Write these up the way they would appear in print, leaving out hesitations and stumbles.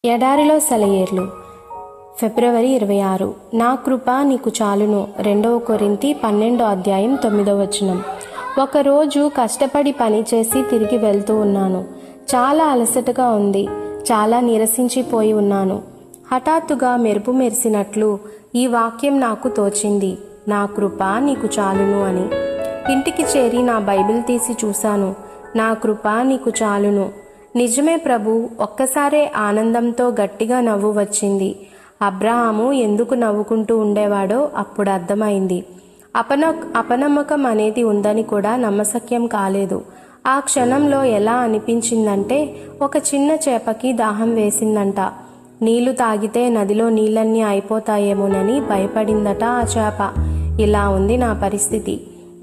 ఎడారిలో సెలయేర్లు. ఫిబ్రవరి 26. నా కృప నీకు చాలును. 2 కొరింథీ 12:9. ఒకరోజు కష్టపడి పనిచేసి తిరిగి వెళ్తూ ఉన్నాను. చాలా అలసటగా ఉంది. చాలా నీరసించిపోయి ఉన్నాను. హఠాత్తుగా మెరుపు మెరిసినట్లు ఈ వాక్యం నాకు తోచింది, నా కృప నీకు చాలును అని. ఇంటికి చేరి నా బైబిల్ తీసి చూశాను. నా కృప నీకు చాలును. నిజమే ప్రభు. ఒక్కసారే ఆనందంతో గట్టిగా నవ్వు వచ్చింది. అబ్రహాము ఎందుకు నవ్వుకుంటూ ఉండేవాడో అప్పుడు అర్థమైంది. అపనమ్మకం అనేది ఉందని కూడా నమ్మశక్యం కాలేదు. ఆ క్షణంలో ఎలా అనిపించిందంటే ఒక చిన్న చేపకి దాహం వేసిందంట. నీళ్లు తాగితే నదిలో నీళ్ళన్నీ అయిపోతాయేమోనని భయపడిందట ఆ చేప. ఇలా ఉంది నా పరిస్థితి.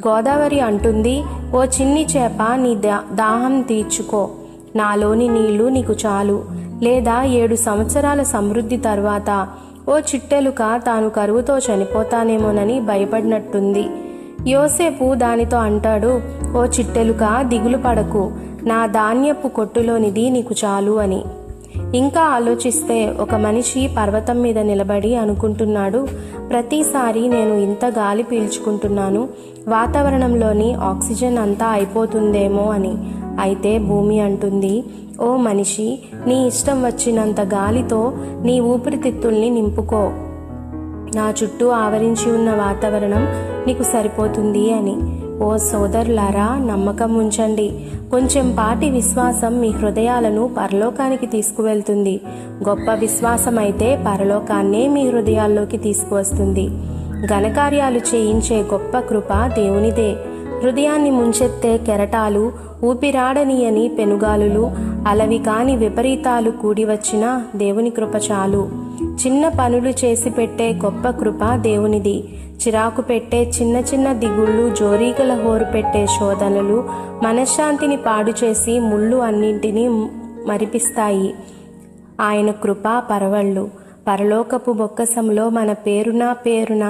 గోదావరి అంటుంది, ఓ చిన్ని చేప, నీ దాహం తీర్చుకో, నాలోని నీళ్లు నీకు చాలు. లేదా 7 సంవత్సరాల సమృద్ధి తర్వాత ఓ చిట్టెలుక తాను కరువుతో చనిపోతానేమోనని భయపడినట్టుంది. యోసేపు దానితో అంటాడు, ఓ చిట్టెలుక, దిగులు పడకు, నా ధాన్యపు కొట్టులోనిది నీకు చాలు అని. ఇంకా ఆలోచిస్తే ఒక మనిషి పర్వతం మీద నిలబడి అనుకుంటున్నాడు, ప్రతిసారి నేను ఇంత గాలి పీల్చుకుంటున్నాను, వాతావరణంలోని ఆక్సిజన్ అంతా అయిపోతుందేమో అని. అయితే భూమి అంటుంది, ఓ మనిషి, నీ ఇష్టం వచ్చినంత గాలితో నీ ఊపిరితిత్తుల్ని నింపుకో, నా చుట్టూ ఆవరించి ఉన్న వాతావరణం నీకు సరిపోతుంది అని. ఓ సోదరులారా, నమ్మకం ఉంచండి. కొంచెం పాటి విశ్వాసం మీ హృదయాలను పరలోకానికి తీసుకువెళ్తుంది. గొప్ప విశ్వాసం అయితే పరలోకాన్నే మీ హృదయాల్లోకి తీసుకువస్తుంది. ఘనకార్యాలు చేయించే గొప్ప కృప దేవునిదే. హృదయాన్ని ముంచెత్తే కెరటాలు, ఊపిరాడనీయని పెనుగాలులు, అలవి కాని విపరీతాలు కూడి వచ్చినా దేవుని కృప చాలు. చిన్న పనులు చేసి పెట్టే గొప్ప కృప దేవునిది. చిరాకు పెట్టే చిన్న చిన్న దిగుళ్ళు, జోరీగల హోరు పెట్టే శోధనలు మనశ్శాంతిని పాడు చేసి ముళ్ళు అన్నింటినీ మరిపిస్తాయి. ఆయన కృప పరవళ్ళు. పరలోకపు బొక్కసంలో మన పేరున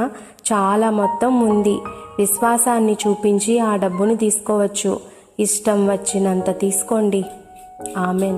చాలా మొత్తం ఉంది. విశ్వాసాన్ని చూపించి ఆ డబ్బును తీసుకోవచ్చు. ఇష్టం వచ్చినంత తీసుకోండి. ఆమెన్.